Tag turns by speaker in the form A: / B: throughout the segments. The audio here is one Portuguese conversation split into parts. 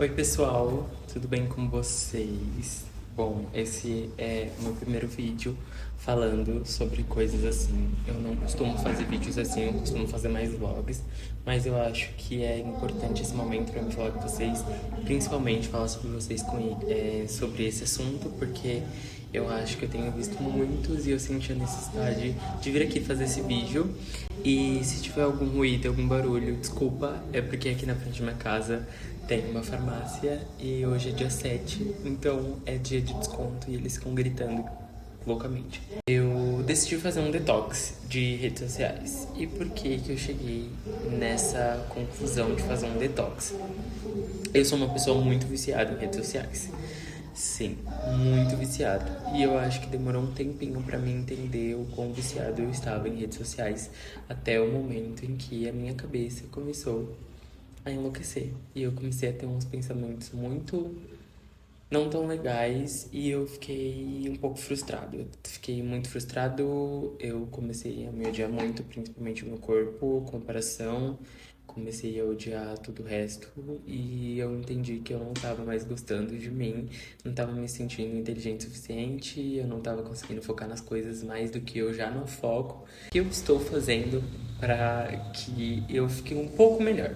A: Oi pessoal, tudo bem com vocês? Bom, esse é o meu primeiro vídeo falando sobre coisas assim. Eu não costumo fazer vídeos assim, eu costumo fazer mais vlogs, mas eu acho que é importante esse momento para me falar com vocês, principalmente falar sobre vocês sobre esse assunto, porque eu acho que eu tenho visto muitos e eu senti a necessidade de vir aqui fazer esse vídeo. E se tiver algum ruído, algum barulho, desculpa, é porque aqui na frente da minha casa tem uma farmácia e hoje é dia 7, então é dia de desconto e eles ficam gritando loucamente. Eu decidi fazer um detox de redes sociais. E por que que eu cheguei nessa conclusão de fazer um detox? Eu sou uma pessoa muito viciada em redes sociais. Sim, muito viciado. E eu acho que demorou um tempinho pra mim entender o quão viciado eu estava em redes sociais, até o momento em que a minha cabeça começou a enlouquecer. E eu comecei a ter uns pensamentos muito não tão legais e eu fiquei um pouco frustrado. Eu fiquei muito frustrado, eu comecei a me odiar muito, principalmente o meu corpo, comparação. Comecei a odiar todo o resto e eu entendi que eu não estava mais gostando de mim, não estava me sentindo inteligente o suficiente, eu não estava conseguindo focar nas coisas mais do que eu já não foco. O que eu estou fazendo para que eu fique um pouco melhor?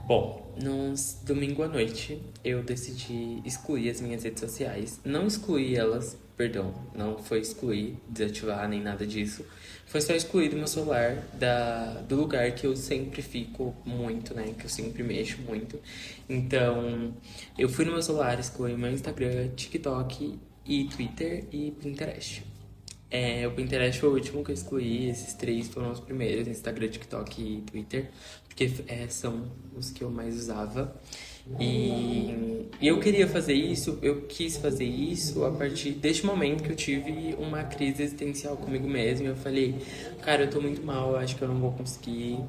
A: Bom, no domingo à noite eu decidi excluir as minhas redes sociais. Não excluir elas, perdão, não foi excluir, desativar nem nada disso. Foi só excluir do meu celular do lugar que eu sempre fico muito, né? Que eu sempre mexo muito. Então, eu fui no meu celular, excluí meu Instagram, TikTok e Twitter e Pinterest. O Pinterest foi o último que eu excluí, esses três foram os primeiros, Instagram, TikTok e Twitter, porque são os que eu mais usava. E eu queria fazer isso, eu quis fazer isso a partir deste momento que eu tive uma crise existencial comigo mesmo. Eu falei, cara, eu tô muito mal, eu acho que eu não vou conseguir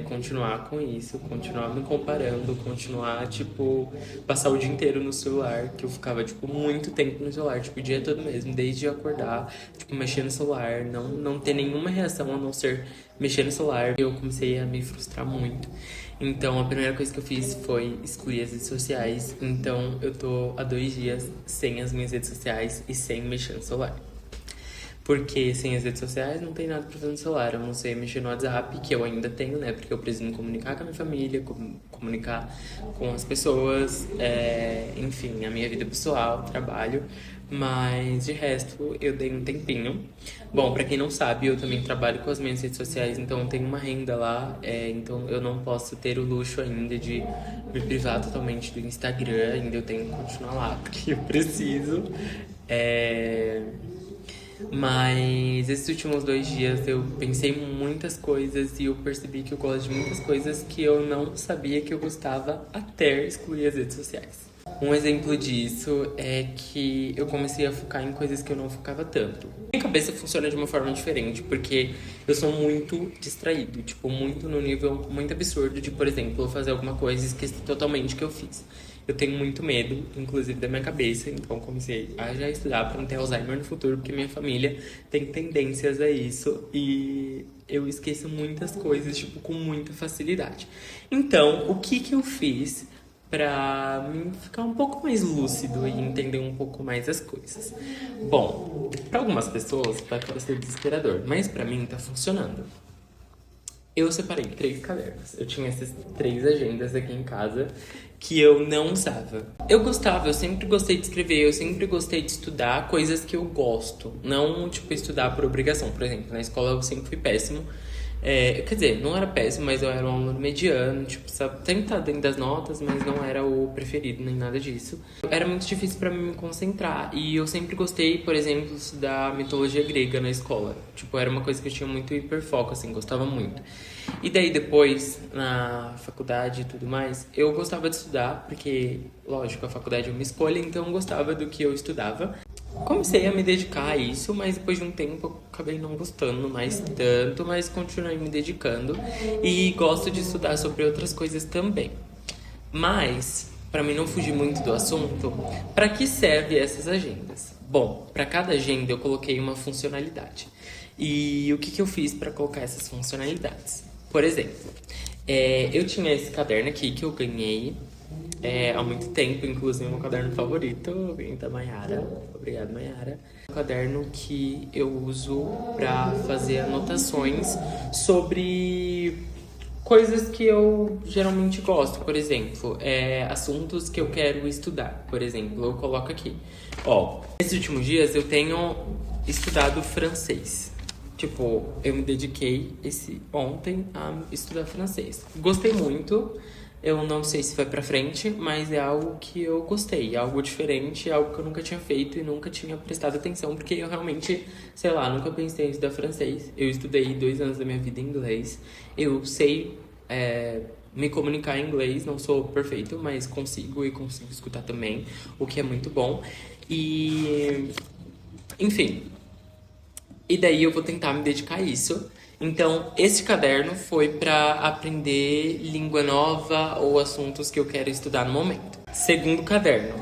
A: continuar com isso, continuar me comparando, continuar, tipo, passar o dia inteiro no celular, que eu ficava, tipo, muito tempo no celular, tipo, o dia todo mesmo, desde acordar, tipo, mexer no celular, não ter nenhuma reação a não ser mexer no celular. Eu comecei a me frustrar muito. Então, a primeira coisa que eu fiz foi excluir as redes sociais. Então, eu tô há 2 dias sem as minhas redes sociais e sem mexer no celular. Porque sem as redes sociais não tem nada pra fazer no celular. Eu não sei mexer no WhatsApp, que eu ainda tenho, né? Porque eu preciso me comunicar com a minha família, comunicar com as pessoas, enfim, a minha vida pessoal, trabalho. Mas de resto, eu dei um tempinho. Bom, pra quem não sabe, eu também trabalho com as minhas redes sociais, então eu tenho uma renda lá. Então eu não posso ter o luxo ainda de me privar totalmente do Instagram. Ainda eu tenho que continuar lá, porque eu preciso. É... Mas esses últimos 2 dias eu pensei em muitas coisas e eu percebi que eu gosto de muitas coisas que eu não sabia que eu gostava até excluir as redes sociais. Um exemplo disso é que eu comecei a focar em coisas que eu não focava tanto. Minha cabeça funciona de uma forma diferente, porque eu sou muito distraído, tipo, muito no nível muito absurdo de, por exemplo, eu fazer alguma coisa e esquecer totalmente o que eu fiz. Eu tenho muito medo, inclusive, da minha cabeça, então comecei a já estudar para não ter Alzheimer no futuro, porque minha família tem tendências a isso e eu esqueço muitas coisas, tipo, com muita facilidade. Então, o que que eu fiz pra mim ficar um pouco mais lúcido e entender um pouco mais as coisas? Bom, para algumas pessoas vai parecer desesperador, mas pra mim tá funcionando. Eu separei 3 cadernos. Eu tinha essas 3 agendas aqui em casa que eu não usava. Eu gostava, eu sempre gostei de escrever, eu sempre gostei de estudar coisas que eu gosto. Não, tipo, estudar por obrigação. Por exemplo, na escola eu sempre fui péssimo. Quer dizer, não era péssimo, mas eu era um aluno mediano, tipo, sabe, sempre tá dentro das notas, mas não era o preferido nem nada disso. Era muito difícil pra mim me concentrar e eu sempre gostei, por exemplo, de estudar mitologia grega na escola. Tipo, era uma coisa que eu tinha muito hiperfoco, assim, gostava muito. E daí depois, na faculdade e tudo mais, eu gostava de estudar, porque, lógico, a faculdade é uma escolha, então eu gostava do que eu estudava. Comecei a me dedicar a isso, mas depois de um tempo eu acabei não gostando mais tanto, mas continuei me dedicando e gosto de estudar sobre outras coisas também. Mas, para mim não fugir muito do assunto, para que serve essas agendas? Bom, para cada agenda eu coloquei uma funcionalidade. E o que que eu fiz para colocar essas funcionalidades? Por exemplo, eu tinha esse caderno aqui que eu ganhei há muito tempo, inclusive meu caderno favorito, vem da Mayara. Obrigado, Mayara. Um caderno que eu uso pra fazer anotações sobre coisas que eu geralmente gosto. Por exemplo, assuntos que eu quero estudar. Por exemplo, eu coloco aqui. Ó, nesses últimos dias eu tenho estudado francês. Tipo, eu me dediquei ontem a estudar francês. Gostei muito. Eu não sei se vai pra frente, mas é algo que eu gostei, é algo diferente, é algo que eu nunca tinha feito e nunca tinha prestado atenção, porque eu realmente, sei lá, nunca pensei em estudar francês. Eu estudei 2 anos da minha vida em inglês, eu sei me comunicar em inglês, não sou perfeito, mas consigo e consigo escutar também, o que é muito bom. E, enfim, e daí eu vou tentar me dedicar a isso. Então, esse caderno foi para aprender língua nova ou assuntos que eu quero estudar no momento. Segundo caderno.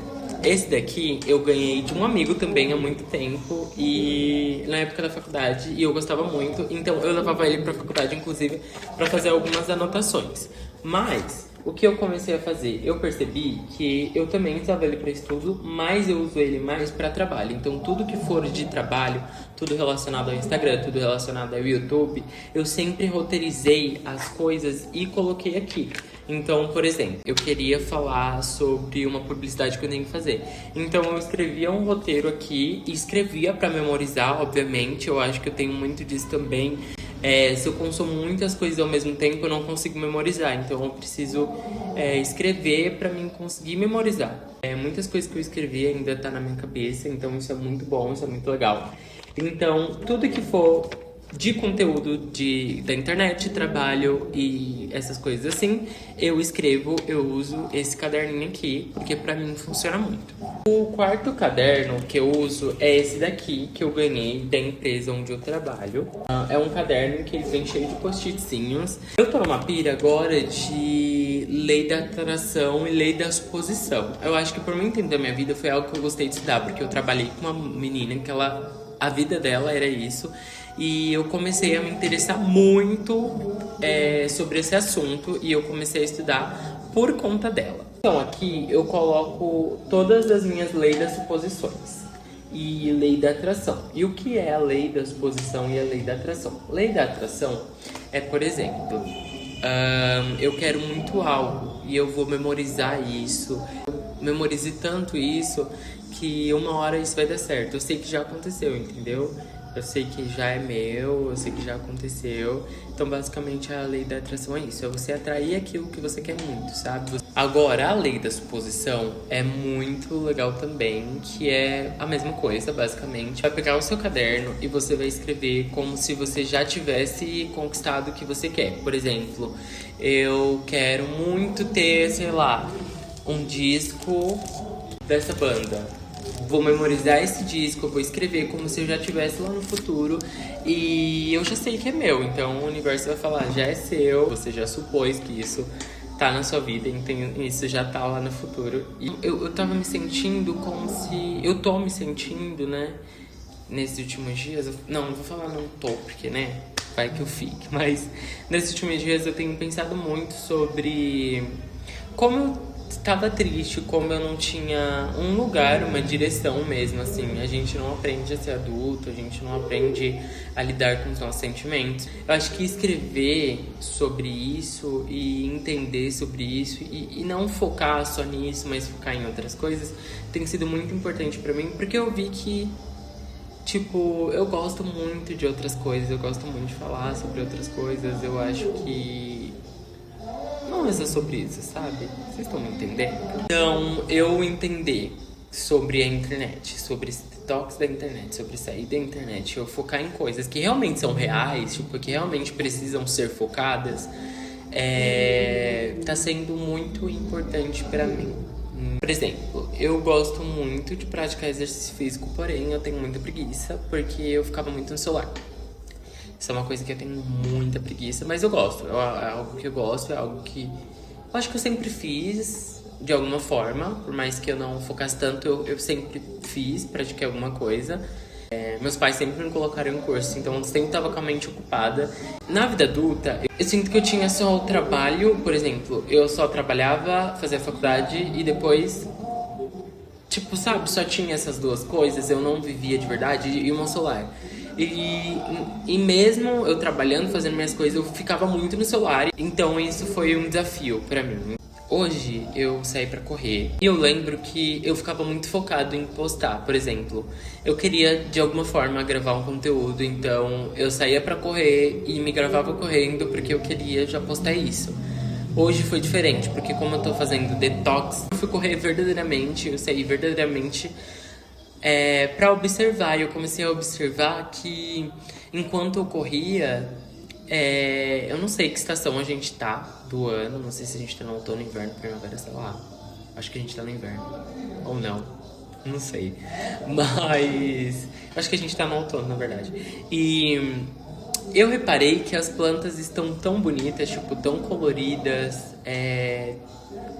A: Esse daqui eu ganhei de um amigo também há muito tempo e na época da faculdade, e eu gostava muito, então eu levava ele para a faculdade, inclusive, para fazer algumas anotações. Mas o que eu comecei a fazer? Eu percebi que eu também usava ele para estudo, mas eu uso ele mais para trabalho. Então, tudo que for de trabalho, tudo relacionado ao Instagram, tudo relacionado ao YouTube, eu sempre roteirizei as coisas e coloquei aqui. Então, por exemplo, eu queria falar sobre uma publicidade que eu tenho que fazer. Então, eu escrevia um roteiro aqui e escrevia para memorizar, obviamente. Eu acho que eu tenho muito disso também. Se eu consumo muitas coisas ao mesmo tempo, eu não consigo memorizar. Então, eu preciso escrever para mim conseguir memorizar. Muitas coisas que eu escrevi ainda tá na minha cabeça, então isso é muito bom, isso é muito legal. Então, tudo que for de conteúdo da internet, trabalho e essas coisas assim, eu escrevo, eu uso esse caderninho aqui, porque pra mim funciona muito. O quarto caderno que eu uso é esse daqui, que eu ganhei da empresa onde eu trabalho. É um caderno que ele vem cheio de post-itzinhos. Eu tô numa pira agora de lei da atração e lei da suposição. Eu acho que por muito tempo da minha vida foi algo que eu gostei de estudar, porque eu trabalhei com uma menina que a vida dela era isso. E eu comecei a me interessar muito sobre esse assunto e eu comecei a estudar por conta dela. Então aqui eu coloco todas as minhas leis das suposições e lei da atração. E o que é a lei da suposição e a lei da atração? Lei da atração é, por exemplo, eu quero muito algo e eu vou memorizar isso. Eu memorize tanto isso que uma hora isso vai dar certo. Eu sei que já aconteceu, entendeu? Eu sei que já é meu, eu sei que já aconteceu. Então, basicamente, a lei da atração é isso. É você atrair aquilo que você quer muito, sabe? Agora, a lei da suposição é muito legal também, que é a mesma coisa, basicamente. Vai pegar o seu caderno e você vai escrever como se você já tivesse conquistado o que você quer. Por exemplo, eu quero muito ter, sei lá, um disco dessa banda. Vou memorizar esse disco, eu vou escrever como se eu já estivesse lá no futuro e eu já sei que é meu. Então o universo vai falar, já é seu, você já supôs que isso tá na sua vida, então isso já tá lá no futuro. E eu tava me sentindo como se... Eu tô me sentindo, né, nesses últimos dias... Não vou falar não tô, porque, né, vai que eu fique. Mas nesses últimos dias eu tenho pensado muito sobre como eu tava triste, como eu não tinha um lugar, uma direção mesmo, assim. A gente não aprende a ser adulto, a gente não aprende a lidar com os nossos sentimentos. Eu acho que escrever sobre isso e entender sobre isso e não focar só nisso, mas focar em outras coisas, tem sido muito importante pra mim, porque eu vi que, tipo, eu gosto muito de outras coisas, eu gosto muito de falar sobre outras coisas, eu acho que não é só sobre isso, sabe? Vocês estão me entendendo? Então, eu entender sobre a internet, sobre esse detox da internet, sobre sair da internet, eu focar em coisas que realmente são reais, tipo, que realmente precisam ser focadas, tá sendo muito importante pra mim. Por exemplo, eu gosto muito de praticar exercício físico, porém eu tenho muita preguiça, porque eu ficava muito no celular. Isso é uma coisa que eu tenho muita preguiça, mas eu gosto. É algo que eu gosto, é algo que eu acho que eu sempre fiz de alguma forma. Por mais que eu não focasse tanto, eu sempre fiz, pratiquei alguma coisa. Meus pais sempre me colocaram em curso, então eu sempre tava com a mente ocupada. Na vida adulta, eu sinto que eu tinha só o trabalho, por exemplo, eu só trabalhava, fazia faculdade e depois, tipo, sabe, só tinha essas duas coisas, eu não vivia de verdade e o meu celular. E mesmo eu trabalhando, fazendo minhas coisas, eu ficava muito no celular, então isso foi um desafio pra mim. Hoje eu saí pra correr e eu lembro que eu ficava muito focado em postar. Por exemplo, eu queria de alguma forma gravar um conteúdo, então eu saía pra correr e me gravava correndo porque eu queria já postar isso. Hoje foi diferente, porque como eu tô fazendo detox, eu fui correr verdadeiramente, eu saí verdadeiramente pra observar. E eu comecei a observar que enquanto eu corria, eu não sei que estação a gente tá do ano, não sei se a gente tá no outono, inverno, primavera, sei lá. Acho que a gente tá no inverno. Ou não. Não sei. Mas acho que a gente tá no outono, na verdade. E eu reparei que as plantas estão tão bonitas, tipo, tão coloridas.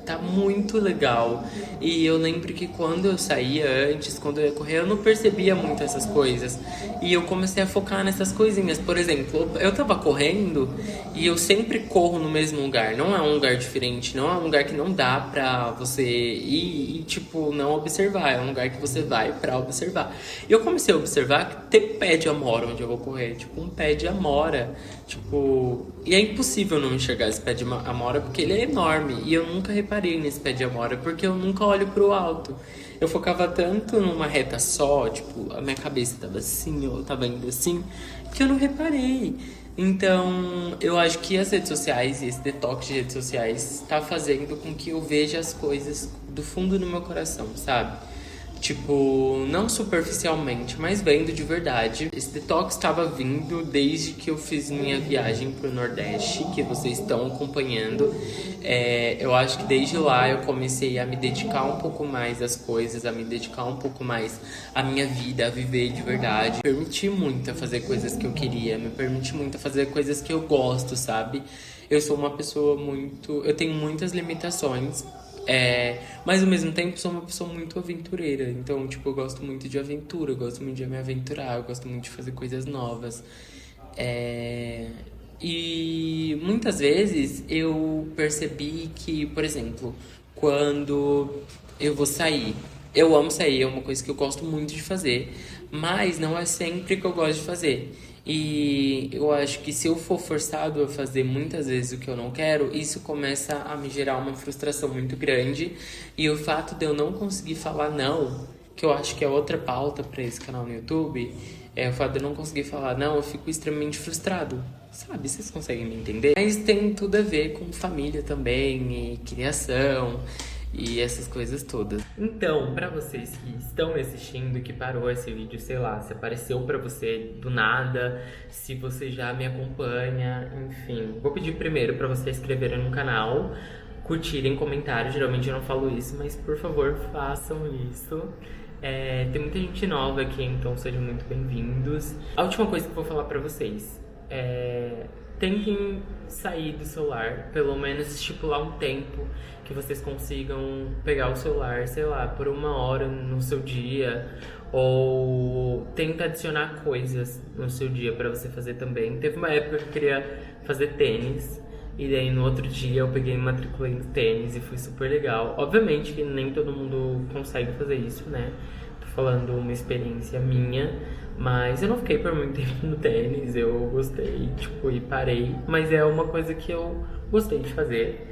A: Tá muito legal. E eu lembro que quando eu saía antes, quando eu ia correr, eu não percebia muito essas coisas. E eu comecei a focar nessas coisinhas. Por exemplo, eu tava correndo e eu sempre corro no mesmo lugar. Não é um lugar diferente, não é um lugar que não dá pra você ir e, tipo, não observar. É um lugar que você vai pra observar. E eu comecei a observar que tem pé de amora onde eu vou correr. Tipo, um pé de amora. Tipo... E é impossível não enxergar esse pé de amora porque ele é enorme. E eu nunca reparei nesse pé de amora porque eu nunca olho pro alto. Eu focava tanto numa reta só, tipo, a minha cabeça tava assim, eu tava indo assim, que eu não reparei. Então, eu acho que as redes sociais e esse detox de redes sociais tá fazendo com que eu veja as coisas do fundo do meu coração, sabe? Tipo, não superficialmente, mas vendo de verdade. Esse detox estava vindo desde que eu fiz minha viagem pro Nordeste, que vocês estão acompanhando. Eu acho que desde lá eu comecei a me dedicar um pouco mais às coisas, a me dedicar um pouco mais à minha vida, a viver de verdade. Me permiti muito a fazer coisas que eu queria, me permiti muito a fazer coisas que eu gosto, sabe? Eu sou uma pessoa muito... Eu tenho muitas limitações. Mas ao mesmo tempo sou uma pessoa muito aventureira. Então, tipo, eu gosto muito de aventura, eu gosto muito de me aventurar, eu gosto muito de fazer coisas novas. E muitas vezes eu percebi que, por exemplo, quando eu vou sair, eu amo sair, é uma coisa que eu gosto muito de fazer, mas não é sempre que eu gosto de fazer. E eu acho que se eu for forçado a fazer muitas vezes o que eu não quero, isso começa a me gerar uma frustração muito grande. E o fato de eu não conseguir falar não, que eu acho que é outra pauta para esse canal no YouTube, o fato de eu não conseguir falar não, eu fico extremamente frustrado. Sabe, vocês conseguem me entender? Mas tem tudo a ver com família também, e criação, e essas coisas todas. Então, pra vocês que estão me assistindo, que parou esse vídeo, sei lá, se apareceu pra você do nada, se você já me acompanha, enfim. Vou pedir primeiro pra você se inscreverem no canal, curtirem, comentários, geralmente eu não falo isso, mas por favor façam isso. Tem muita gente nova aqui, então sejam muito bem-vindos. A última coisa que eu vou falar pra vocês tentem sair do celular, pelo menos estipular um tempo que vocês consigam pegar o celular, sei lá, por 1 hora no seu dia, ou tenta adicionar coisas no seu dia pra você fazer também. Teve uma época que eu queria fazer tênis, e daí no outro dia eu peguei e me matriculei no tênis e foi super legal. Obviamente que nem todo mundo consegue fazer isso, né? Tô falando uma experiência minha, mas eu não fiquei por muito tempo no tênis, eu gostei, tipo, e parei. Mas é uma coisa que eu gostei de fazer.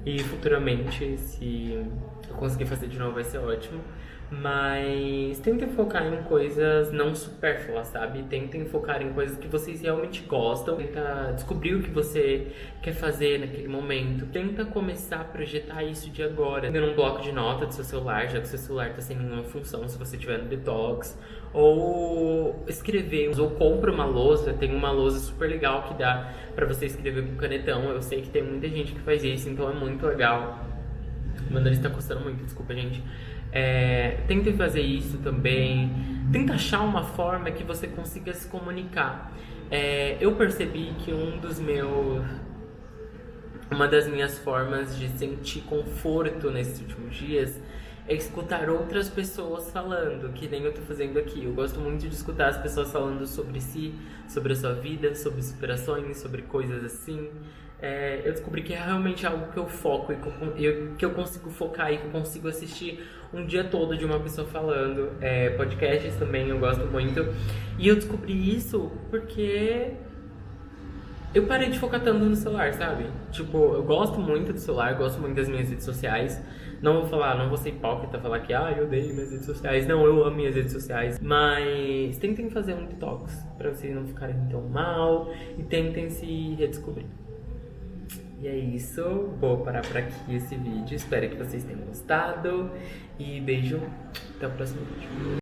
A: E futuramente, se eu conseguir fazer de novo, vai ser ótimo. Mas tentem focar em coisas não supérfluas, sabe? Tentem focar em coisas que vocês realmente gostam. Tenta descobrir o que você quer fazer naquele momento. Tenta começar a projetar isso de agora. Tendo um bloco de nota do seu celular, já que seu celular tá sem nenhuma função se você tiver no detox. Ou escrever, ou compra uma lousa. Tem uma lousa super legal que dá pra você escrever com canetão. Eu sei que tem muita gente que faz isso, então é muito legal. O meu nariz tá custando muito, desculpa, gente. Tente fazer isso também. Tenta achar uma forma que você consiga se comunicar. Eu percebi que uma das minhas formas de sentir conforto nesses últimos dias é escutar outras pessoas falando, que nem eu tô fazendo aqui. Eu gosto muito de escutar as pessoas falando sobre si, sobre a sua vida, sobre superações, sobre coisas assim. Eu descobri que é realmente algo que eu foco e que eu consigo focar e que eu consigo assistir um dia todo de uma pessoa falando. Podcasts também eu gosto muito. E eu descobri isso porque eu parei de focar tanto no celular, sabe? Tipo, eu gosto muito do celular, eu gosto muito das minhas redes sociais. Não vou ser hipócrita falar que, eu odeio minhas redes sociais. Não, eu amo minhas redes sociais. Mas tentem fazer um detox pra vocês não ficarem tão mal e tentem se redescobrir. E é isso, vou parar por aqui esse vídeo. Espero que vocês tenham gostado. E beijo, até o próximo vídeo.